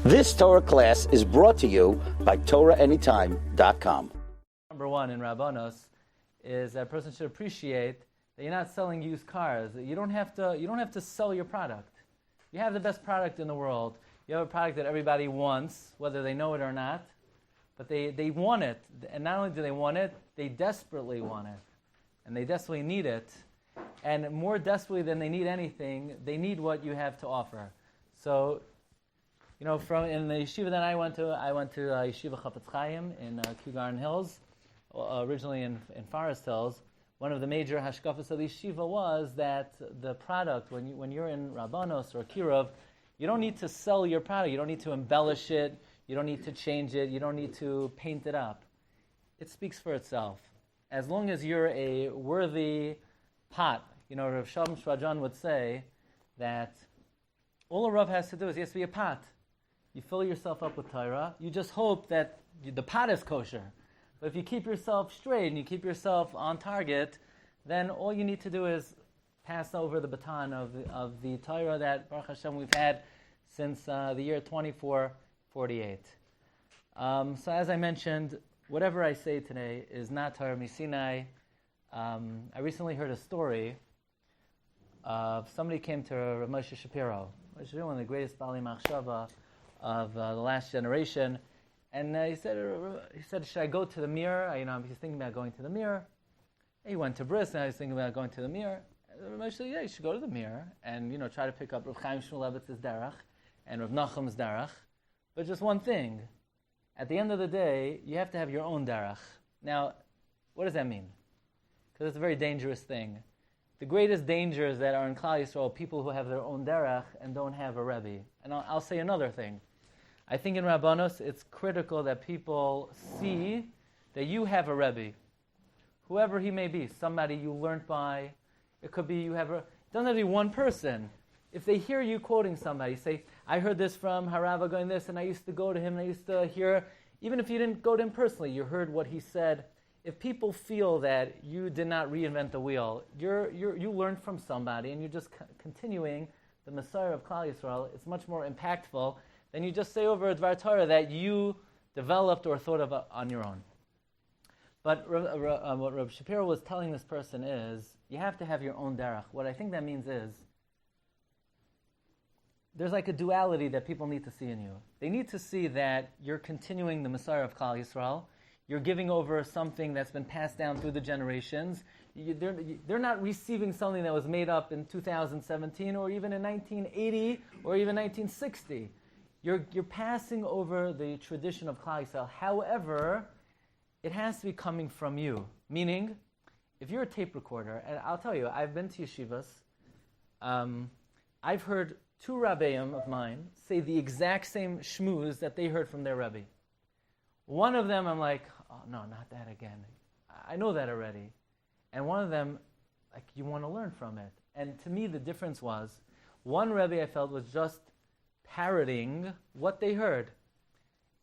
This Torah class is brought to you by TorahAnytime.com. Number one in Rabbanos is that a person should appreciate that you're not selling used cars. You don't have to sell your product. You have the best product in the world. You have a product that everybody wants, whether they know it or not. But they want it. And not only do they want it, they desperately want it. And they desperately need it. And more desperately than they need anything, they need what you have to offer. So, in the yeshiva that I went to Yeshiva Chafetz Chaim in Kew Garden Hills, originally in Forest Hills. One of the major hashkafas of the yeshiva was that the product, when you're in Rabbanos or Kirov, you don't need to sell your product. You don't need to embellish it. You don't need to change it. You don't need to paint it up. It speaks for itself. As long as you're a worthy pot, Rav Shalom Shvajan would say that all a Rav has to do is he has to be a pot. You fill yourself up with Torah. You just hope that the pot is kosher. But if you keep yourself straight and you keep yourself on target, then all you need to do is pass over the baton of the Torah that Baruch Hashem we've had since the year 2448. So as I mentioned, whatever I say today is not Torah Misinai. I recently heard a story of somebody came to Rav Moshe Shapiro, which is one of the greatest Bali Machshava of the last generation. And he said, should I go to the mirror? He's thinking about going to the mirror. He went to Bris, and he's thinking about going to the mirror. I said, yeah, you should go to the mirror and try to pick up Rav Chaim Shmulevitz's derech and Rav Nachum's derech. But just one thing, at the end of the day, you have to have your own derech. Now, what does that mean? Because it's a very dangerous thing. The greatest dangers that are in Klal Yisrael are people who have their own derech and don't have a Rebbe. And I'll say another thing. I think in Rabbanos, it's critical that people see that you have a Rebbe, whoever he may be, somebody you learned by. It could be it doesn't have to be one person. If they hear you quoting somebody, say, I heard this from Harava going this, and I used to go to him, and I used to hear, even if you didn't go to him personally, you heard what he said. If people feel that you did not reinvent the wheel, you learned from somebody, and you're just continuing the Messiah of Klal Yisrael, it's much more impactful than you just say over a Dvar Torah that you developed or thought of on your own. But what Rabbi Shapiro was telling this person is, you have to have your own derech. What I think that means is, there's like a duality that people need to see in you. They need to see that you're continuing the Messiah of Klal Yisrael. You're giving over something that's been passed down through the generations. They're not receiving something that was made up in 2017 or even in 1980 or even 1960. You're passing over the tradition of Klal Yisrael. However, it has to be coming from you. Meaning, if you're a tape recorder, and I'll tell you, I've been to yeshivas. I've heard two Rabbanim of mine say the exact same shmooze that they heard from their Rebbe. One of them, I'm like, oh no, not that again. I know that already. And one of them, like, you want to learn from it. And to me, the difference was, one Rebbe I felt was just parroting what they heard.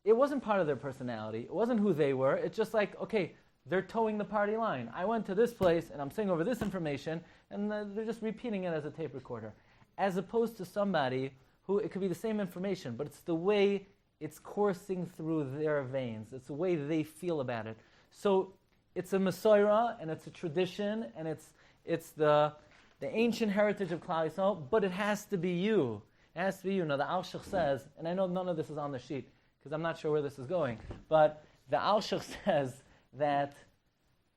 It wasn't part of their personality. It wasn't who they were. It's just like, okay, they're towing the party line. I went to this place, and I'm saying over this information, and they're just repeating it as a tape recorder. As opposed to somebody who, it could be the same information, but it's the way it's coursing through their veins. It's the way they feel about it. So it's a Messiah, and it's a tradition, and it's the ancient heritage of Klal Yisrael, but it has to be you. It has to be you. Now the Alshich says, and I know none of this is on the sheet, because I'm not sure where this is going, but the Alshich says that,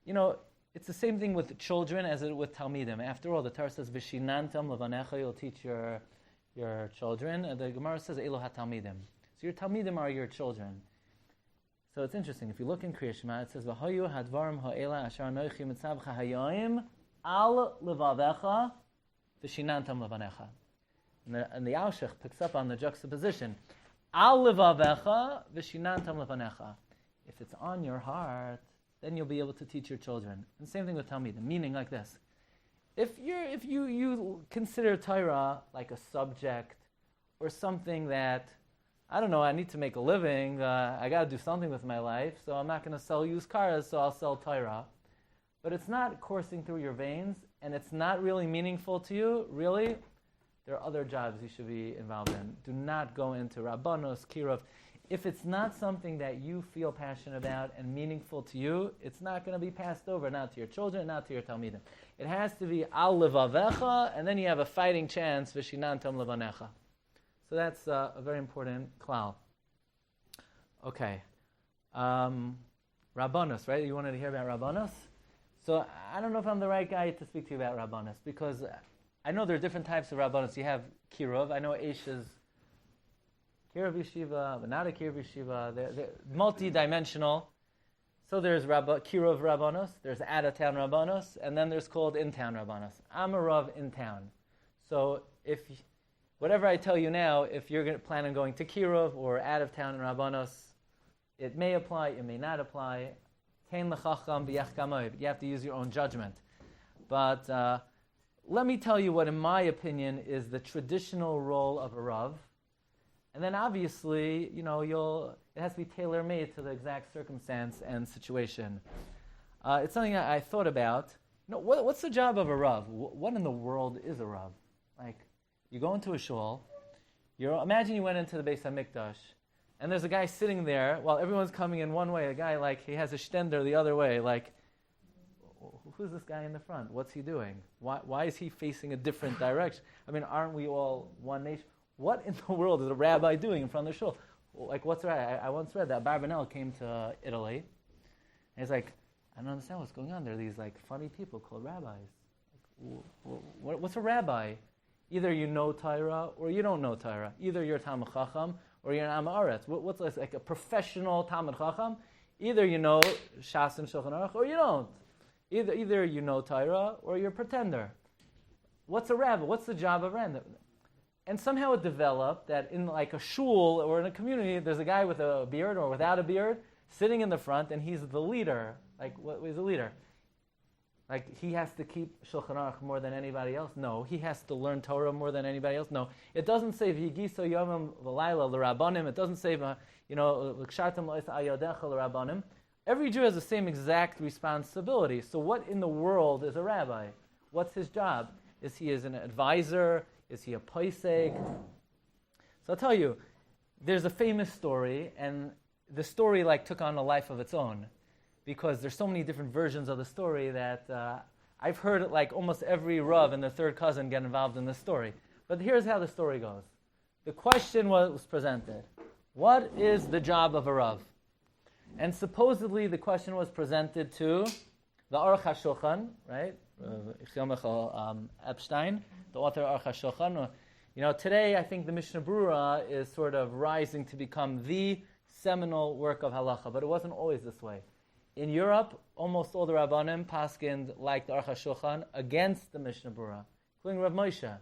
it's the same thing with children as it with Talmidim. After all, the Torah says, V'shinantam levanecha, you'll teach your children. And the Gemara says, Elo ha-Talmidim. So your Talmidim are your children. So it's interesting. If you look in Kriya Shema, it says, V'hoyu hadvarim ha'ela asher anoichi mitzavcha hayoim al levavecha v'shinantam levanecha. And the Alshich picks up on the juxtaposition. Al levavecha v'shinantam levanecha. If it's on your heart, then you'll be able to teach your children. And same thing with Talmidim, meaning like this. If you consider Torah like a subject or something that, I don't know, I need to make a living, I got to do something with my life, so I'm not going to sell used cars, so I'll sell Torah. But it's not coursing through your veins, and it's not really meaningful to you, really, there are other jobs you should be involved in. Do not go into Rabbanos, Kirov. If it's not something that you feel passionate about and meaningful to you, it's not going to be passed over, not to your children, not to your Talmidim. It has to be al levavecha, and then you have a fighting chance, v'shinantam levanecha. So that's a very important klal. Okay. Rabbanos, right? You wanted to hear about Rabbanos? So I don't know if I'm the right guy to speak to you about Rabbanos, because I know there are different types of Rabbanos. You have Kirov. I know Aish is Kirov Yeshiva, but not a Kirov Yeshiva. They're multi-dimensional. So there's Kirov Rabbanos, there's out-of-town Rabbanos, and then there's called in-town Rabbanos. I'm a Rav in town. So if whatever I tell you now, if you're planning on going to Kirov or out-of-town in Rabbanos, it may apply, it may not apply. You have to use your own judgment. But let me tell you what, in my opinion, is the traditional role of a Rav. And then obviously, it has to be tailor-made to the exact circumstance and situation. It's something that I thought about. What's the job of a Rav? What in the world is a Rav? Like, you go into a shul, imagine you went into the Beis HaMikdash, and there's a guy sitting there while everyone's coming in one way, a guy he has a shtender the other way, who's this guy in the front? What's he doing? Why is he facing a different direction? I mean, aren't we all one nation? What in the world is a rabbi doing in front of the shul? What's right? I once read that Barbanel came to Italy, and he's like, I don't understand what's going on. There are these funny people called rabbis. What's a rabbi? Either you know Torah or you don't know Torah. Either you're Talmid Chacham or you're an Am Haaretz. What's like a professional Talmid Chacham? Either you know Shas and Shulchan Aruch or you don't. Either you know Torah or you're a pretender. What's a rabbi? What's the job of a rabbi? And somehow it developed that in a shul or in a community, there's a guy with a beard or without a beard sitting in the front, and he's the leader. What is the leader? He has to keep Shulchan Aruch more than anybody else? No. He has to learn Torah more than anybody else? No. It doesn't say V'yigiso yomim v'layla l'Rabbanim. It doesn't say L'kshartem lo'is ayodecha l'Rabbanim. Every Jew has the same exact responsibility. So what in the world is a rabbi? What's his job? Is he an advisor? Is he a posek? So I'll tell you, there's a famous story, and the story took on a life of its own, because there's so many different versions of the story that I've heard almost every Rav and their third cousin get involved in this story. But here's how the story goes. The question was presented: what is the job of a Rav? And supposedly the question was presented to the Aruch HaShulchan, right? Epstein, the author of Aruch HaShulchan. Today I think the Mishnah Berurah is sort of rising to become the seminal work of halacha, but it wasn't always this way. In Europe, almost all the Rabbanim paskind like the Aruch HaShulchan against the Mishnah Berurah, including Rav Moshe.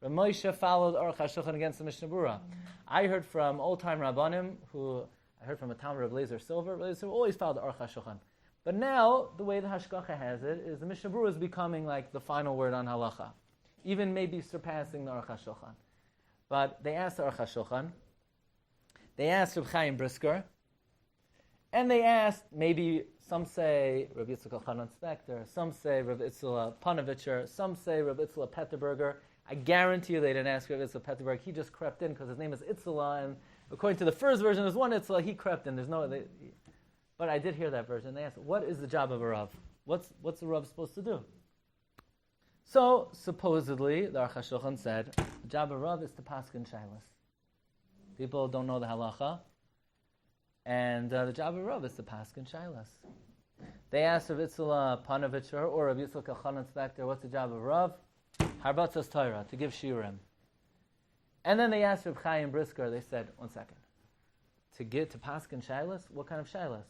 Rav Moshe followed Aruch HaShulchan against the Mishnah Berurah. I heard from old-time Rabbanim, I heard from a Talmud of Lezer Silver, who always followed the Aruch HaShulchan. But now, the way the Hashgacha has it, is the Mishnah Berurah is becoming the final word on halacha, even maybe surpassing the Aruch HaShulchan. But they asked the Aruch HaShulchan, they asked Reb Chaim Brisker, and they asked, maybe some say Rabbi Yitzchak Elchanan Spector, some say Rabbi Itzla Panovitcher, some say Rabbi Itzla Petterberger. I guarantee you they didn't ask Rabbi Itzla Petterberger. He just crept in because his name is Itzla, and according to the first version, there's one Itzla, he crept in. But I did hear that version. They asked, what is the job of a Rav? What's the Rav supposed to do? So, supposedly, the Aruch HaShulchan said, the job of a Rav is to paskin shaylas. People don't know the halacha, and the job of a Rav is to paskin shaylas. They asked Rav Itzla Panovitcher or Rav Yitzchak Elchanan Spector, what's the job of a Rav? Harbatzas Torah, to give shiurim. And then they asked Reb Chaim Brisker, they said, 1 second, to paskin shaylas, what kind of shaylas?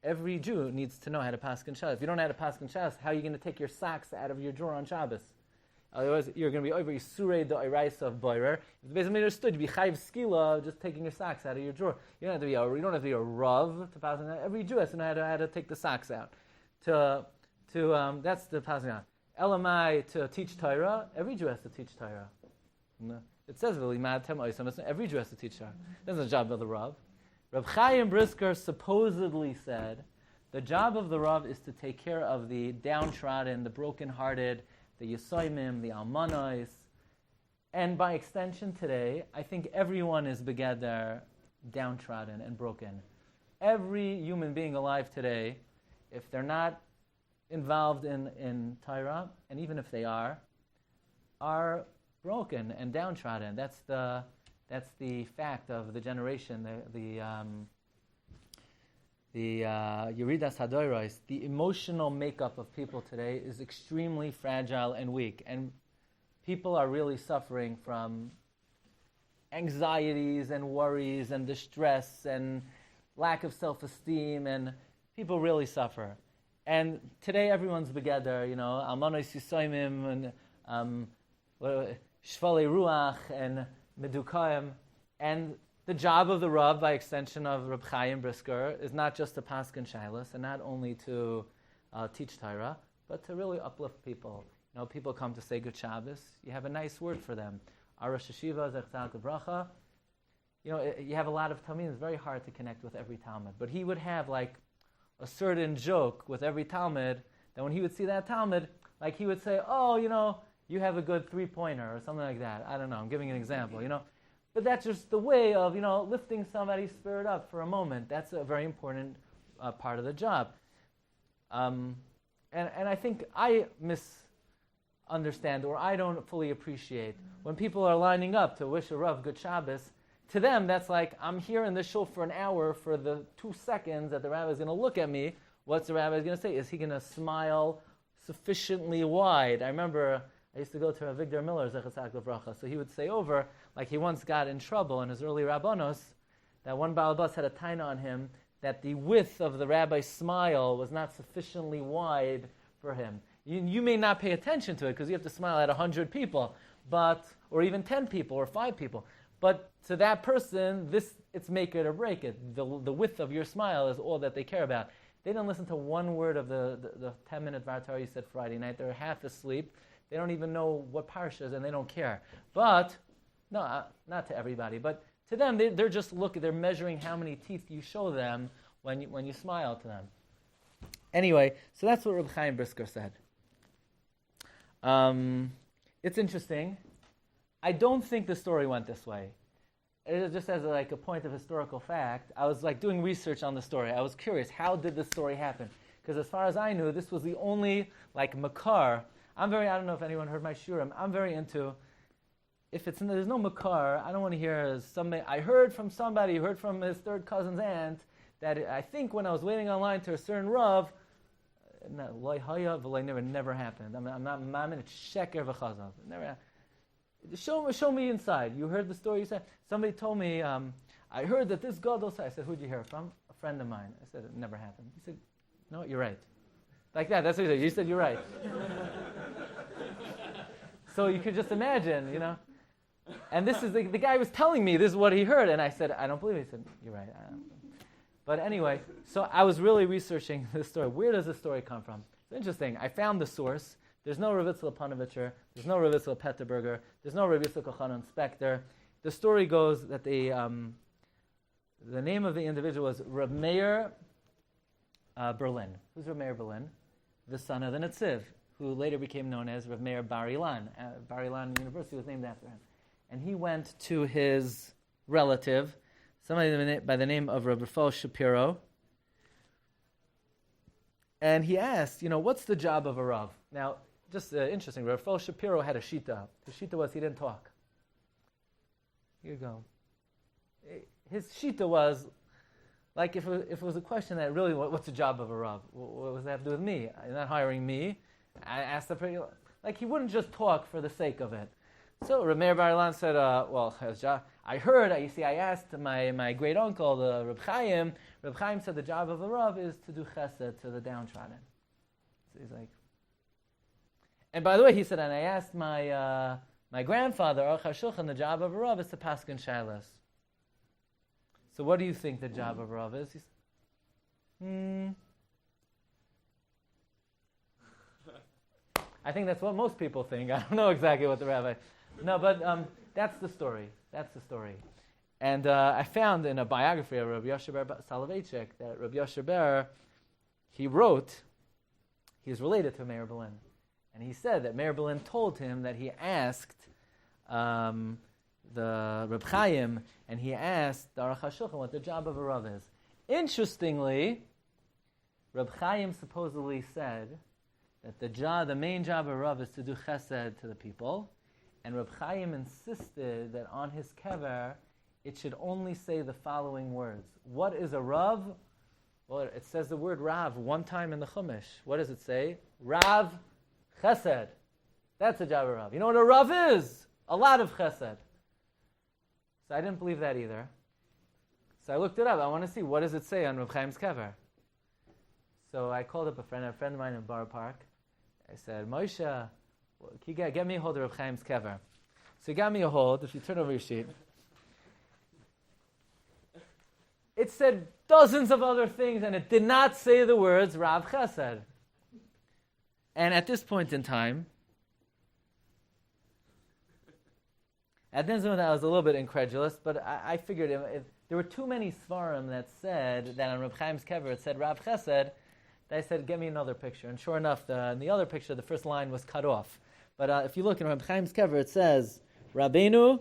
Every Jew needs to know how to paskin shaylas. If you don't know how to paskin shaylas, how are you going to take your socks out of your drawer on Shabbos? Otherwise, you're going to be over Yisurei the Oraisa of Boirer. It's basically understood. You'd be chayv skila just taking your socks out of your drawer. You don't have to be a Rav to paskin shaylas. Every Jew has to know how to take the socks out. That's the paskin shaylas. Elamai to teach Torah. Every Jew has to teach Torah. No. It says every Jew has to teach Torah. That's the job of the Rav. Reb Chaim Brisker supposedly said, the job of the Rav is to take care of the downtrodden, the brokenhearted, the Yisoimim, the Almanos. And by extension today, I think everyone is begeder, downtrodden and broken. Every human being alive today, if they're not involved in Torah, and even if they are broken and downtrodden. That's the fact of the generation. The Yeridas Hatorah, the emotional makeup of people today is extremely fragile and weak, and people are really suffering from anxieties and worries and distress and lack of self-esteem, and people really suffer. And today everyone's begeder, Almanos Yisoimim and Shvalei Ruach and Medukayim. And the job of the Rav, by extension of Reb Chaim Brisker, is not just to paskin shaylos and not only to teach Torah, but to really uplift people. People come to say Good Shabbos. You have a nice word for them. Our Rosh Yeshiva, Zechzak Bracha. You have a lot of Talmidim. It's very hard to connect with every Talmud. But he would have like a certain joke with every Talmud that when he would see that Talmud, like he would say, oh, you have a good three-pointer or something like that. I don't know. I'm giving an example, But that's just the way of, lifting somebody's spirit up for a moment. That's a very important part of the job. And I think I misunderstand, or I don't fully appreciate when people are lining up to wish a Rav Good Shabbos. To them, that's like, I'm here in this shul for an hour for the 2 seconds that the rabbi is going to look at me. What's the rabbi going to say? Is he going to smile sufficiently wide? I remember I used to go to Avigdor Miller, Zechazak Levracha, so he would say over, like he once got in trouble in his early Rabbanos, that one Baal Bas had a taina on him, that the width of the rabbi's smile was not sufficiently wide for him. You may not pay attention to it because you have to smile at 100 people, or even 10 people or 5 people. But to that person, it's make it or break it. The width of your smile is all that they care about. They don't listen to one word of the 10-minute Hatorah you said Friday night. They're half asleep. They don't even know what Parsha is, and they don't care. But, no, not to everybody, but to them, they're just they're measuring how many teeth you show them when you smile to them. Anyway, so that's what Reb Chaim Brisker said. It's interesting. I don't think the story went this way. It is just as a point of historical fact. I was doing research on the story. I was curious, how did this story happen? Because as far as I knew, this was the only makar. I don't know if anyone heard my shiurim. I'm very into, there's no makar, I don't want to hear I heard from somebody who heard from his third cousin's aunt that I think when I was waiting online to a certain Rav, never happened. I'm not mamin, it's sheker v'chazav. Never happened. Show me inside. You heard the story. You said somebody told me. I heard that this gadol said. I said, who'd you hear it from? A friend of mine. I said, it never happened. He said, no, you're right. Like that. That's what he said. You said you're right. So you could just imagine, And this is the guy was telling me this is what he heard, and I said, I don't believe it. He said, you're right. But anyway, so I was really researching this story. Where does this story come from? It's interesting. I found the source. There's no Rav Yitzchak Panovitcher, there's no Rav Yitzchak Petterberger, there's no Rav Yitzchak Elchanan Spector. The story goes that the name of the individual was Reb Meir Berlin. Who's Reb Meir Berlin? The son of the Netziv, who later became known as Reb Meir Bar Ilan. Bar Ilan University was named after him. And he went to his relative, somebody by the name of Reb Rafal Shapiro, and he asked, what's the job of a Rav? Now, just interesting, Rav Shapiro had a shita. The shita was he didn't talk. Here you go. His shita was, if it was a question that really, what's the job of a Rav? What does that have to do with me? You're not hiring me. I asked he wouldn't just talk for the sake of it. So Reb Meir Bar Ilan said, I heard, I asked my great uncle, the Reb Chaim. Reb Chaim said the job of a Rav is to do chesed to the downtrodden. So he's like, and by the way, he said, and I asked my grandfather, Aruch HaShulchan, the job of a Rav is to paskin shaylos. So what do you think the job of a Rav is? He said, I think that's what most people think. I don't know exactly what the rabbi... No, but that's the story. That's the story. And I found in a biography of Rabbi Yosher Ber Soloveitchik that Rabbi Yosher Ber, he wrote, he is related to Meir Berlin. And he said that Meir Berlin told him that he asked the Reb Chaim, and he asked the Aruch HaShulchan what the job of a Rav is. Interestingly, Reb Chaim supposedly said that the main job of a Rav is to do chesed to the people, and Reb Chaim insisted that on his kever it should only say the following words. What is a Rav? Well, it says the word Rav one time in the Chumash. What does it say? Rav chesed. That's the job of a Rav. You know what a Rav is? A lot of chesed. So I didn't believe that either. So I looked it up. I want to see what does it say on Reb Chaim's kever. So I called up a friend of mine in Borough Park. I said, Moshe, can you get me a hold of Reb Chaim's kever? So he got me a hold. If you turn over your sheet, it said dozens of other things, and it did not say the words Rav Chesed. And at this point in time, I was a little bit incredulous, but I figured if there were too many svarim that said that on Reb Chaim's kever it said Rav Chesed, I said, get me another picture. And sure enough, in the other picture, the first line was cut off. But if you look in Reb Chaim's kever, it says, Rabbeinu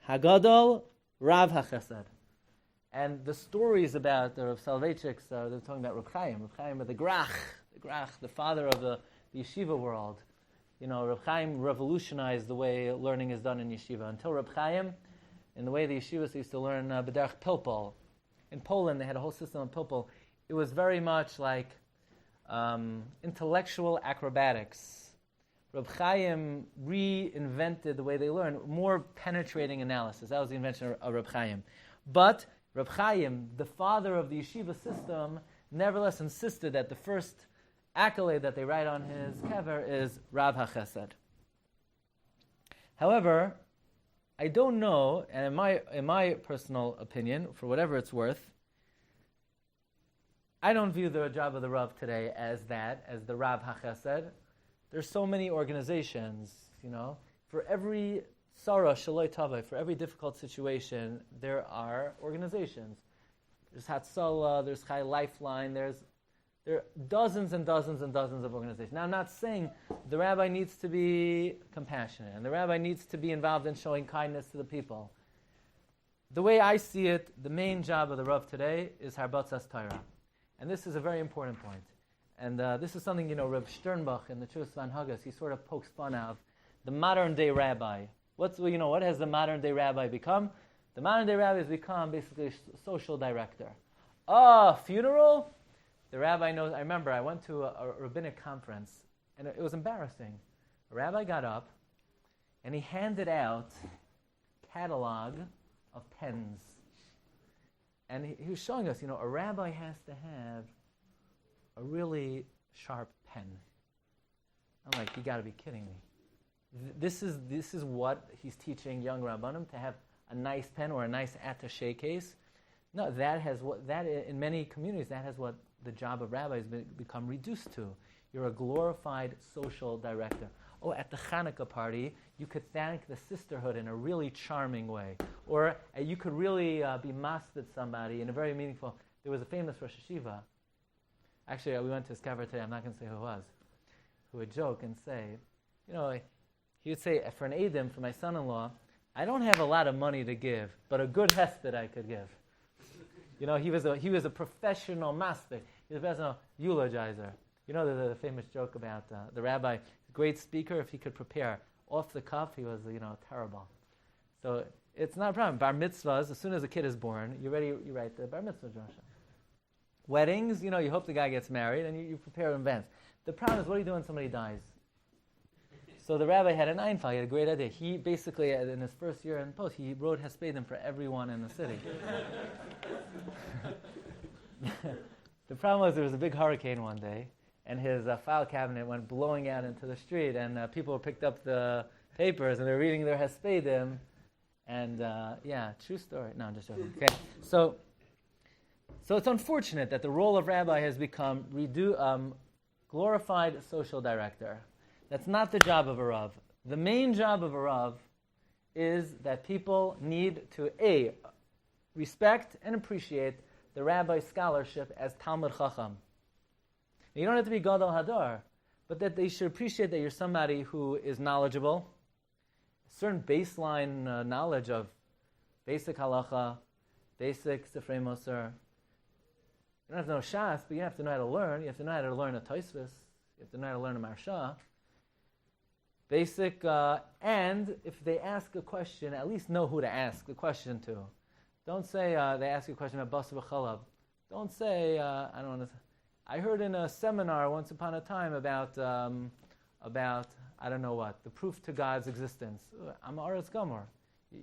Hagadol Rav HaChesed. And the stories about the Rav Soloveitchiks, they're talking about Reb Chaim the Grach, the father of the Yeshiva world. You know, Reb Chaim revolutionized the way learning is done in Yeshiva. Until Reb Chaim, in the way the Yeshivas used to learn B'derech Pilpul. In Poland, they had a whole system of Pilpul. It was very much like intellectual acrobatics. Reb Chaim reinvented the way they learn, more penetrating analysis. That was the invention of Reb Chaim. But Reb Chaim, the father of the yeshiva system, nevertheless insisted that the first accolade that they write on his kever is Rav HaChesed. However, I don't know, and in my personal opinion, for whatever it's worth, I don't view the job of the Rav today as the Rav HaChesed. There's so many organizations, for every Sarah Shaloi Tavai, for every difficult situation, there are organizations. There's Hatzalah, there's Chai Lifeline, there are dozens and dozens and dozens of organizations. Now, I'm not saying the rabbi needs to be compassionate, and the rabbi needs to be involved in showing kindness to the people. The way I see it, the main job of the Rav today is Harbatzas Torah. And this is a very important point. And this is something, Reb Sternbach in the Truth Van Haggis, he sort of pokes fun of the modern-day rabbi. What has the modern-day rabbi become? The modern-day rabbi has become basically a social director. Funeral? The rabbi knows. I remember I went to a rabbinic conference, and it was embarrassing. A rabbi got up, and he handed out a catalog of pens. And he was showing us, a rabbi has to have a really sharp pen. I'm like, you got to be kidding me. This is what he's teaching young Rabbanim, to have a nice pen or a nice attaché case. No, in many communities, that has what the job of rabbis become reduced to. You're a glorified social director. Oh, at the Hanukkah party, you could thank the sisterhood in a really charming way. Or you could really be masked at somebody in a very meaningful... There was a famous Rosh Yeshiva. Actually, we went to his kever today. I'm not going to say who it was. Who would joke and say, he would say, for an Eidim, for my son-in-law, I don't have a lot of money to give, but a good hesped I could give. He was a professional master. He was a professional eulogizer. The famous joke about the rabbi, great speaker, if he could prepare off the cuff, he was, terrible. So it's not a problem. Bar mitzvahs, as soon as a kid is born, you write the bar mitzvah drasha. Weddings, you hope the guy gets married, and you prepare in advance. The problem is, what do you do when somebody dies? So the rabbi had an Einfall, he had a great idea. He basically, in his first year in post, he wrote Hespedim for everyone in the city. The problem was there was a big hurricane one day, and his file cabinet went blowing out into the street, and people picked up the papers, and they're reading their Hespedim, and true story. No, I'm just joking. Okay, so it's unfortunate that the role of rabbi has become glorified social director. That's not the job of a Rav. The main job of a Rav is that people need to, respect and appreciate the rabbi's scholarship as Talmud Chacham. You don't have to be Gadol Hadar, but that they should appreciate that you're somebody who is knowledgeable, certain baseline knowledge of basic halacha, basic sifrei Moser. You don't have to know Shas, but you have to know how to learn. You have to know how to learn a Tosfos. You have to know how to learn a Marsha. Basic, and if they ask a question, at least know who to ask the question to. Don't say they ask you a question about Basar v'Chalab. Don't say, I don't want to. I heard in a seminar once upon a time about I don't know what, the proof to God's existence. I'm Aretz Gomor.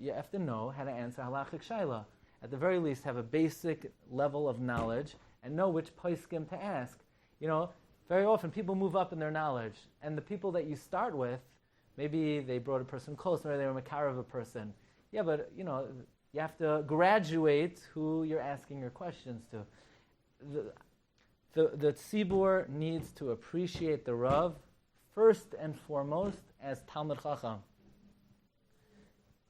You have to know how to answer halachic shaila. At the very least, have a basic level of knowledge and know which poskim to ask. You know, very often people move up in their knowledge, and the people that you start with, maybe they brought a person close, or they were makar of a person. Yeah, but you know, you have to graduate who you're asking your questions to. The tzibur needs to appreciate the Rav first and foremost as Talmid Chacham.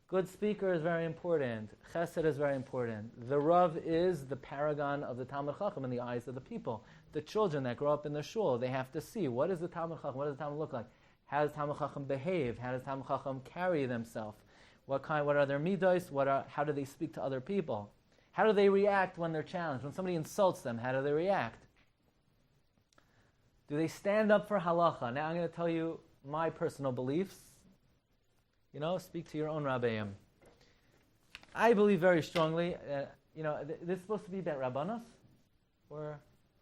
Good speaker is very important. Chesed is very important. The Rav is the paragon of the Talmid Chacham in the eyes of the people. The children that grow up in the shul, they have to see, what is the Talmid Chacham? What does the Talmid look like? How does Talmid Chacham behave? How does Talmid Chacham carry themselves? What are their midos? How do they speak to other people? How do they react when they're challenged? When somebody insults them, how do they react? Do they stand up for halacha? Now I'm going to tell you my personal beliefs. You know, speak to your own Rabbanim. I believe very strongly, this is supposed to be about Rabbanos? Or,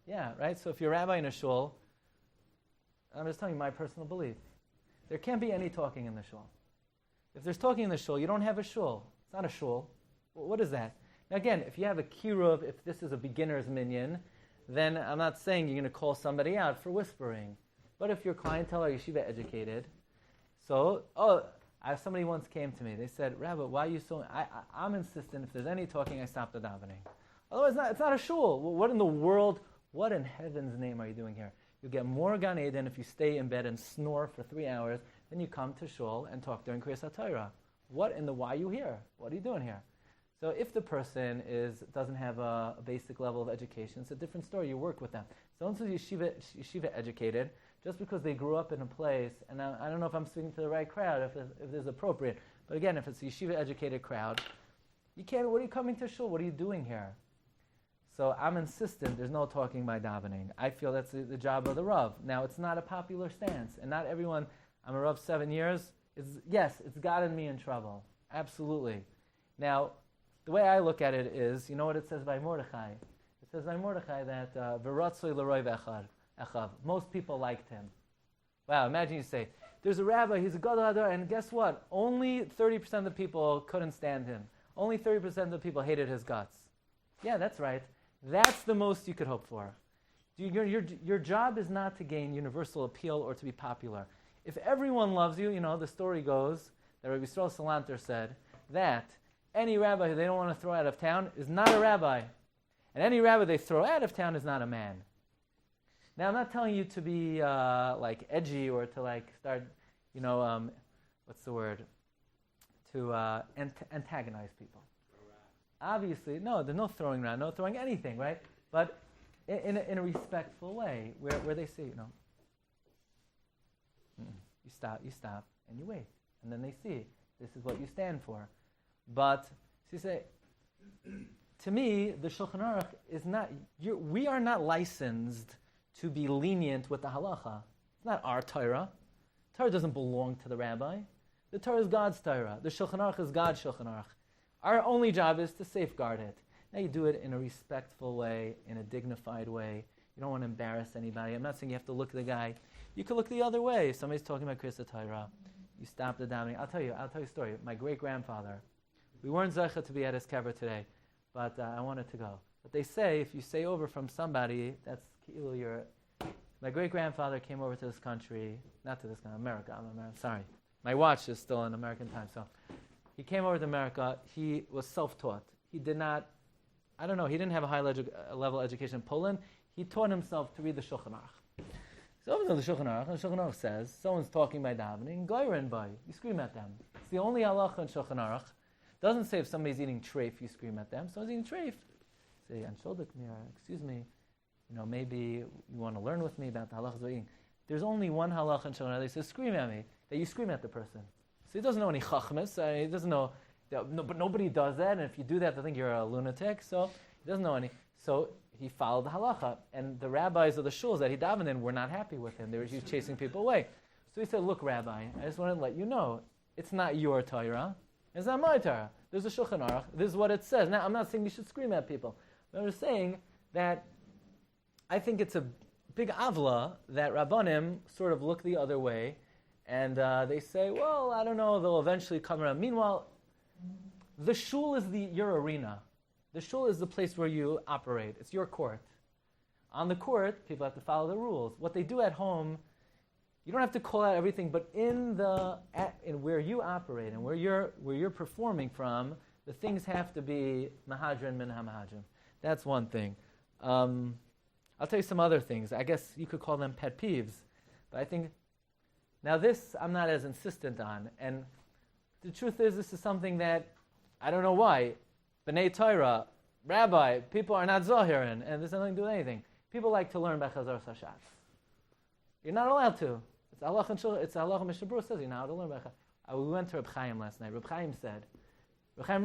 yeah, right? So if you're a rabbi in a shul, I'm just telling you my personal belief. There can't be any talking in the shul. If there's talking in the shul, you don't have a shul. It's not a shul. What is that? Now again, if you have a kiruv, if this is a beginner's minyan, then I'm not saying you're going to call somebody out for whispering. But if your clientele are yeshiva educated, somebody once came to me. They said, Rabbi, why are you so... I'm insistent if there's any talking, I stop the davening. Otherwise, it's not a shul. What in the world, what in heaven's name are you doing here? You'll get more Gan Eden if you stay in bed and snore for 3 hours, then you come to shul and talk during Kriyas Hatorah. Why are you here? What are you doing here? So if the person doesn't have a basic level of education, it's a different story. You work with them. Someone who's yeshiva educated, just because they grew up in a place, and I don't know if I'm speaking to the right crowd, if this is appropriate, but again, if it's a yeshiva educated crowd, you can't, what are you coming to shul? What are you doing here? So I'm insistent there's no talking by davening. I feel that's the job of the Rav. Now, it's not a popular stance, and not everyone, I'm a Rav 7 years, it's gotten me in trouble. Absolutely. Now, the way I look at it is, you know what it says by Mordechai? It says by Mordechai that V'ratzoi l'roi v'echav. Most people liked him. Wow, imagine you say, there's a rabbi, he's a gadol hador, and guess what? Only 30% of the people couldn't stand him. Only 30% of the people hated his guts. Yeah, that's right. That's the most you could hope for. Your job is not to gain universal appeal or to be popular. If everyone loves you, the story goes that Rabbi Yisrael Salanter said that any rabbi who they don't want to throw out of town is not a rabbi. And any rabbi they throw out of town is not a man. Now, I'm not telling you to be edgy or to start, what's the word? To antagonize people. Obviously, no, there's no throwing around, no throwing anything, right? But in a respectful way, where they say, you stop, and you wait. And then they see, this is what you stand for. But, to me, the Shulchan Aruch is not, we are not licensed to be lenient with the halacha. It's not our Torah. Torah doesn't belong to the rabbi. The Torah is God's Torah. The Shulchan Aruch is God's Shulchan Aruch. Our only job is to safeguard it. Now you do it in a respectful way, in a dignified way. You don't want to embarrass anybody. I'm not saying you have to look at the guy. You could look the other way. If somebody's talking about Kriyas Torah, you stop the davening. I'll tell you a story. My great-grandfather, we weren't zecha to be at his kever today, but I wanted to go. But they say, if you say over from somebody, that's you're... My great-grandfather came over to this country, not to this country, America. Sorry. My watch is still in American time, so... He came over to America. He was self-taught. He did not, he didn't have a high level education in Poland. He taught himself to read the Shulchan Aruch. So over to the Shulchan Aruch, and the Shulchan Aruch says, someone's talking by davening, goyren by. You scream at them. It's the only halacha in Shulchan Aruch. It doesn't say if somebody's eating treif, you scream at them. Someone's eating treif. Say, excuse me, maybe you want to learn with me about the halachas we're eating. There's only one halacha in Shulchan Aruch. They say, scream at me. That you scream at the person. he doesn't know any chachmas. He doesn't know, but nobody does that, and if you do that, they think you're a lunatic. So he doesn't know any. So he followed the halacha, and the rabbis of the shuls that he davened in were not happy with him. He was chasing people away. So he said, look, Rabbi, I just want to let you know, it's not your Torah. It's not my Torah. There's a Shulchan Aruch. This is what it says. Now, I'm not saying you should scream at people. But I'm just saying that I think it's a big avla that Rabbanim sort of look the other way, and they say, well, I don't know, they'll eventually come around. Meanwhile, the shul is your arena. The shul is the place where you operate. It's your court. On the court, people have to follow the rules. What they do at home, you don't have to call out everything, but in where you operate and where you're performing from, the things have to be mahadran min ha-mahadran. That's one thing. I'll tell you some other things. I guess you could call them pet peeves, but I think now this I'm not as insistent on. And the truth is, this is something that I don't know why. B'nai Torah, Rabbi, people are not zohirin, and this has nothing to do with anything. People like to learn by Chazar Sashatz. You're not allowed to. It's Allah and Mishabur says you're not allowed to learn by Chazar. We went to Reb Chaim last night. Reb Chaim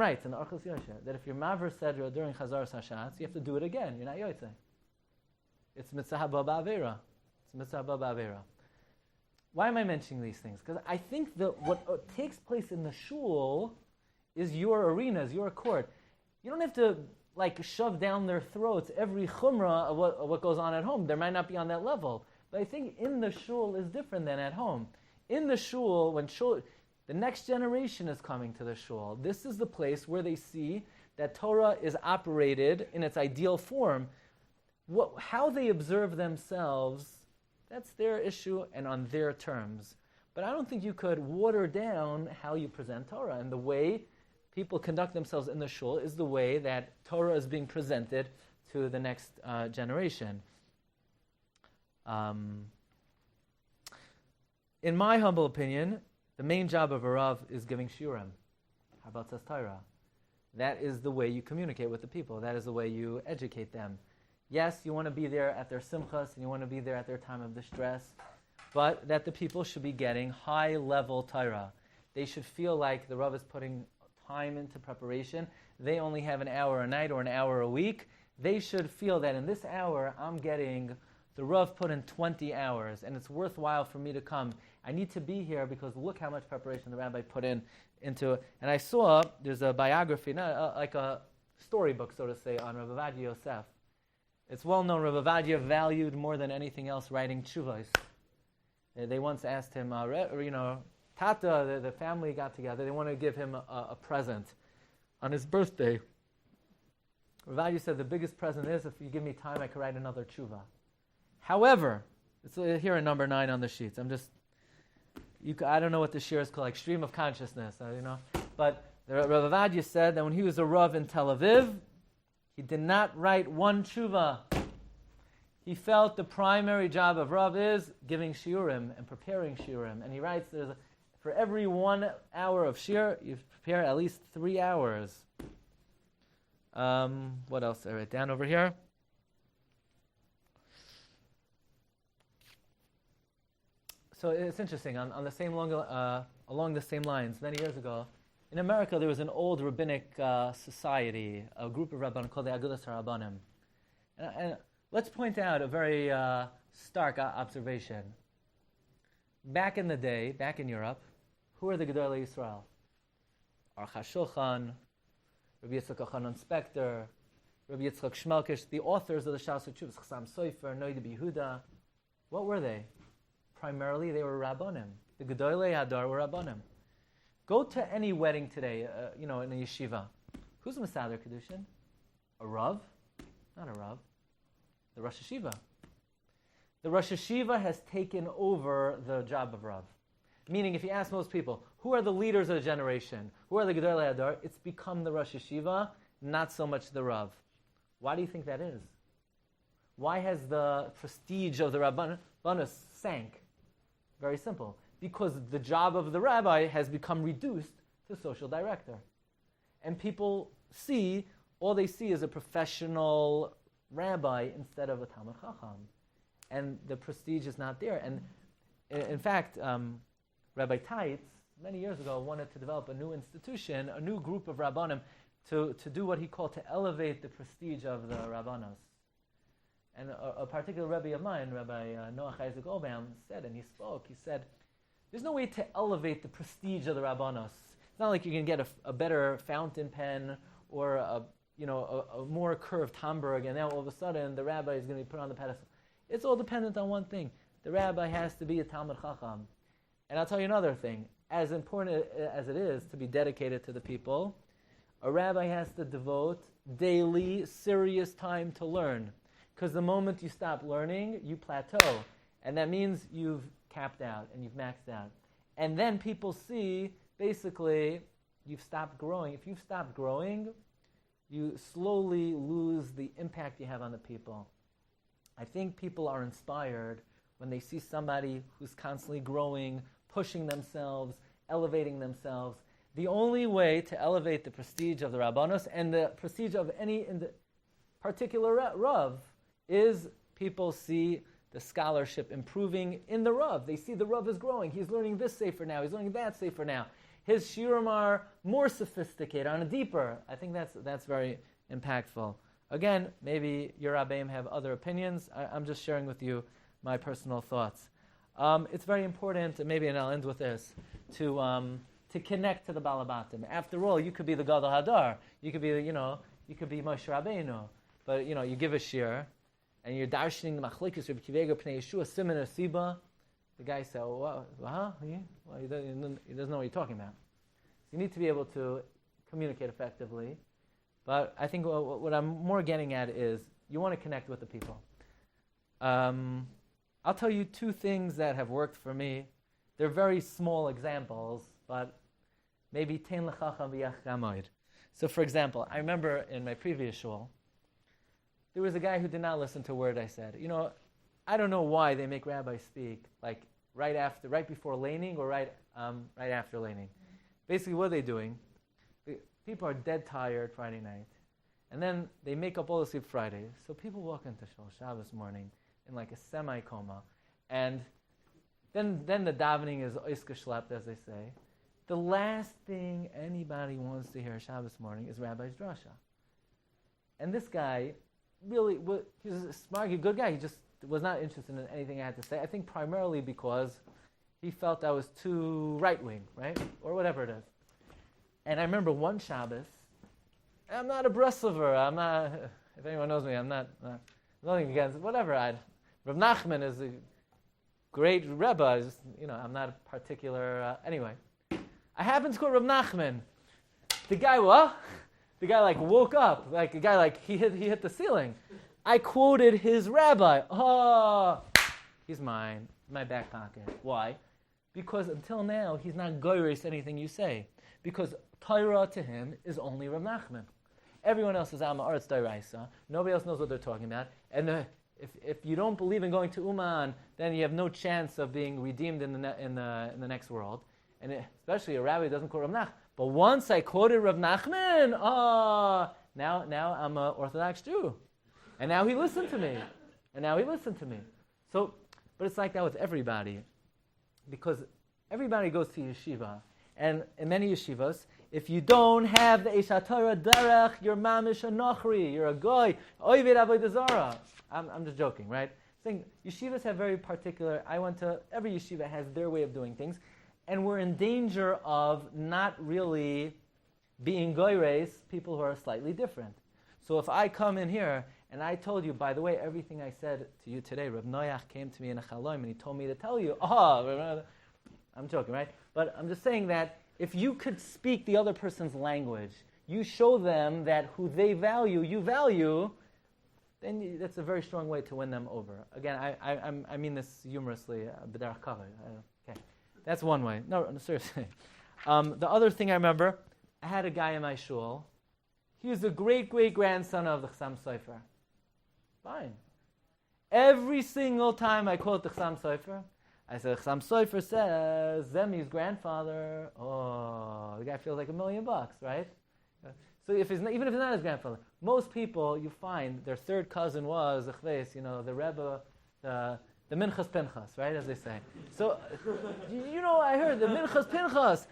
writes in the Orchos Yosha that if your maver said during Chazar Sashatz, you have to do it again. You're not yotzei. It's mitzvah haba ba'avera. Why am I mentioning these things? Because I think that what takes place in the shul is your arena, is your court. You don't have to shove down their throats every chumrah of what goes on at home. There might not be on that level. But I think in the shul is different than at home. In the shul, the next generation is coming to the shul. This is the place where they see that Torah is operated in its ideal form. How they observe themselves, that's their issue and on their terms. But I don't think you could water down how you present Torah. And the way people conduct themselves in the shul is the way that Torah is being presented to the next generation. In my humble opinion, the main job of a Rav is giving shiurim. How about says Torah? That is the way you communicate with the people. That is the way you educate them. Yes, you want to be there at their simchas and you want to be there at their time of distress, but that the people should be getting high-level Torah. They should feel like the Rav is putting time into preparation. They only have an hour a night or an hour a week. They should feel that in this hour I'm getting the Rav put in 20 hours, and it's worthwhile for me to come. I need to be here because look how much preparation the rabbi put into it. And I saw there's a biography, like a storybook, so to say, on Rabbi Ovadia Yosef. It's well known Rabbi Ovadia valued more than anything else writing tshuvos. They once asked him, Tata, the family got together. They wanted to give him a present on his birthday. Rabbi Ovadia said, the biggest present is if you give me time, I could write another tshuva. However, it's here at number 9 on the sheets. I don't know what the shiur is called, like stream of consciousness, But Rabbi Ovadia said that when he was a Rav in Tel Aviv, he did not write one tshuva. He felt the primary job of Rav is giving shiurim and preparing shiurim. And he writes, for every 1 hour of shiur, you prepare at least 3 hours. What else did I write down over here? So it's interesting. On the same along the same lines, many years ago, in America there was an old rabbinic society, a group of Rabbanim called the Rabbanim. And let's point out a very stark observation. Back in the day, back in Europe, who are the Gedolei Yisrael? Aruch HaShulchan, Rabbi Yitzchak Elchanan Spector, Rabbi Yitzchak Shmelkish, the authors of the Shas HaTshuvos, Chassam Sofer, Noida B'Yehuda. What were they? Primarily, they were Rabbanim. The Gedolei Hadar were Rabbanim. Go to any wedding today, in a yeshiva. Who's the Mesader Kedushin? A Rav? Not a Rav. The Rosh Yeshiva. The Rosh Yeshiva has taken over the job of Rav. Meaning, if you ask most people, who are the leaders of the generation? Who are the Gedolei Hadar? It's become the Rosh Yeshiva, not so much the Rav. Why do you think that is? Why has the prestige of the Rabbanim sank? Very simple. Because the job of the rabbi has become reduced to social director. And people all they see is a professional rabbi instead of a Talmid Chacham. And the prestige is not there. And in fact, Rabbi Taitz, many years ago, wanted to develop a new institution, a new group of Rabbanim, to do what he called to elevate the prestige of the Rabbanos. And a particular Rebbe of mine, Rabbi Noach Isaac Obam, said, and he said, there's no way to elevate the prestige of the Rabbanos. It's not like you can get a better fountain pen or a more curved Hamburg, and now all of a sudden the rabbi is going to be put on the pedestal. It's all dependent on one thing. The rabbi has to be a Talmid Chacham. And I'll tell you another thing. As important as it is to be dedicated to the people, a rabbi has to devote daily, serious time to learn. Because the moment you stop learning, you plateau. And that means you've capped out and you've maxed out. And then people see, basically, you've stopped growing. If you've stopped growing, you slowly lose the impact you have on the people. I think people are inspired when they see somebody who's constantly growing, pushing themselves, elevating themselves. The only way to elevate the prestige of the Rabbanos and the prestige of any particular Rav is people see the scholarship improving in the Rav. They see the Rav is growing. He's learning this sefer now. He's learning that sefer now. His shiurim are more sophisticated, on a deeper. I think that's very impactful. Again, maybe your Rabbanim have other opinions. I'm just sharing with you my personal thoughts. It's very important, and I'll end with this, to connect to the Balabatim. After all, you could be the Gadol Hadar. You could be, you could be Moshe Rabbeinu. But, you give a shiur, and you're darshaning the Machlekes, Rabbi Kivega, Pnei Yeshua, Siman or Siba. The guy said, he doesn't know what you're talking about. So you need to be able to communicate effectively. But I think what I'm more getting at is you want to connect with the people. I'll tell you two things that have worked for me. They're very small examples, but maybe Tein L'chacham v'yach gamoid. So for example, I remember in my previous shul, there was a guy who did not listen to a word I said. I don't know why they make rabbis speak like right before laning or right after laning. Basically, what are they doing? People are dead tired Friday night, and then they make up all the sleep Friday. So people walk into shul Shabbos morning in like a semi-coma, and then the davening is oiska shlept, as they say. The last thing anybody wants to hear Shabbos morning is Rabbi's drasha. And this guy, really, he was a smart, good guy. He just was not interested in anything I had to say. I think primarily because he felt I was too right-wing, right? Or whatever it is. And I remember one Shabbos, I'm not a Breslover. I'm not, if anyone knows me, I'm not nothing against, whatever. Rav Nachman is a great Rebbe. I'm not a particular, anyway. I happened to quote Rav Nachman. The guy woke up. Like a guy he hit the ceiling. I quoted his rabbi. Oh, he's mine. My back pocket. Why? Because until now, he's not goyres anything you say. Because Torah to him is only Rav Nachman. Everyone else is Amma Aretz D'Oraisa. Nobody else knows what they're talking about. And if you don't believe in going to Uman, then you have no chance of being redeemed in the next world. And especially a rabbi doesn't quote Rav Nachman. But once I quoted Rav Nachman, now I'm an Orthodox Jew. And now he listened to me. So, but it's like that with everybody. Because everybody goes to yeshiva. And in many yeshivas, if you don't have the Aish Hatorah derech, you're mamish a nochri, you're a goy, oived avodah zara. I'm just joking, right? Saying yeshivas have very particular, every yeshiva has their way of doing things. And we're in danger of not really being goyres, people who are slightly different. So if I come in here and I told you, by the way, everything I said to you today, Reb Noach came to me in a chaloim and he told me to tell you, I'm joking, right? But I'm just saying that if you could speak the other person's language, you show them that who they value, you value, then that's a very strong way to win them over. Again, I mean this humorously, b'derech kavod. Okay. That's one way. No, seriously. The other thing I remember, I had a guy in my shul. He was the great-great-grandson of the Chassam Sofer. Fine. Every single time I quote the Chassam Sofer, I said, Chassam Sofer says, Zemi's grandfather, the guy feels like $1 million, right? So even if he's not his grandfather, most people, you find, their third cousin was, the Rebbe, the Minchas Pinchas, right, as they say. So, I heard the Minchas Pinchas,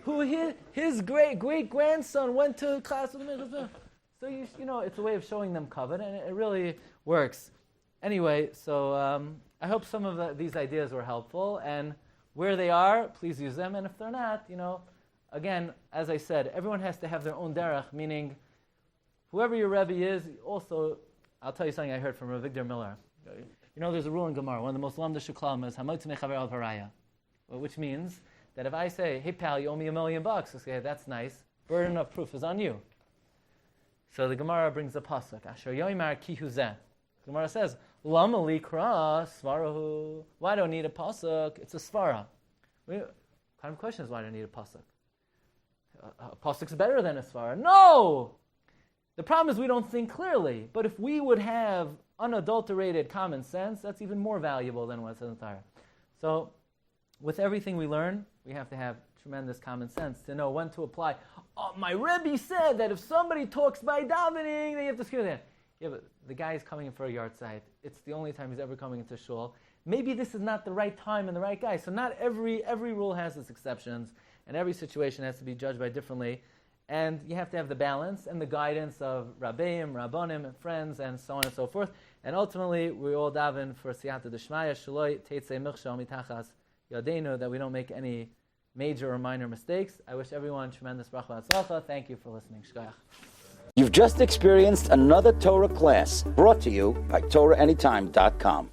who his great-grandson went to class with the Minchas Pinchas. So, it's a way of showing them kavod, and it really works. Anyway, so I hope some of these ideas were helpful, and where they are, please use them, and if they're not, again, as I said, everyone has to have their own derech, meaning whoever your Rebbe is, also, I'll tell you something I heard from Rav Victor Miller. There's a rule in Gemara, one of the most lamda shuklam is hamotz mechaver al haraya, which means that if I say, hey pal, you owe me $1 million, I say, that's nice, burden of proof is on you. So the Gemara brings a pasuk, asher yoimar ki huzeh. The Gemara says, lama li kra svarahu. Why do I need a pasuk? It's a svara. What kind of question is why do I need a pasuk? A pasuk's better than a svara. No! The problem is we don't think clearly. But if we would have unadulterated common sense, that's even more valuable than what it says in Torah. So, with everything we learn, we have to have tremendous common sense to know when to apply. Oh, my Rebbe said that if somebody talks by davening, they have to skip that. Yeah, but the guy is coming in for a yard site. It's the only time he's ever coming into shul. Maybe this is not the right time and the right guy. So not every rule has its exceptions, and every situation has to be judged by differently. And you have to have the balance and the guidance of Rabbeim, Rabbanim, and friends, and so on and so forth. And ultimately, we all daven for siyata d'shmaya, shaloi teitzei milchshal mitachas yadeinu, that we don't make any major or minor mistakes. I wish everyone tremendous bracha v'atzlacha. Thank you for listening. Shkoyach. You've just experienced another Torah class brought to you by TorahAnytime.com.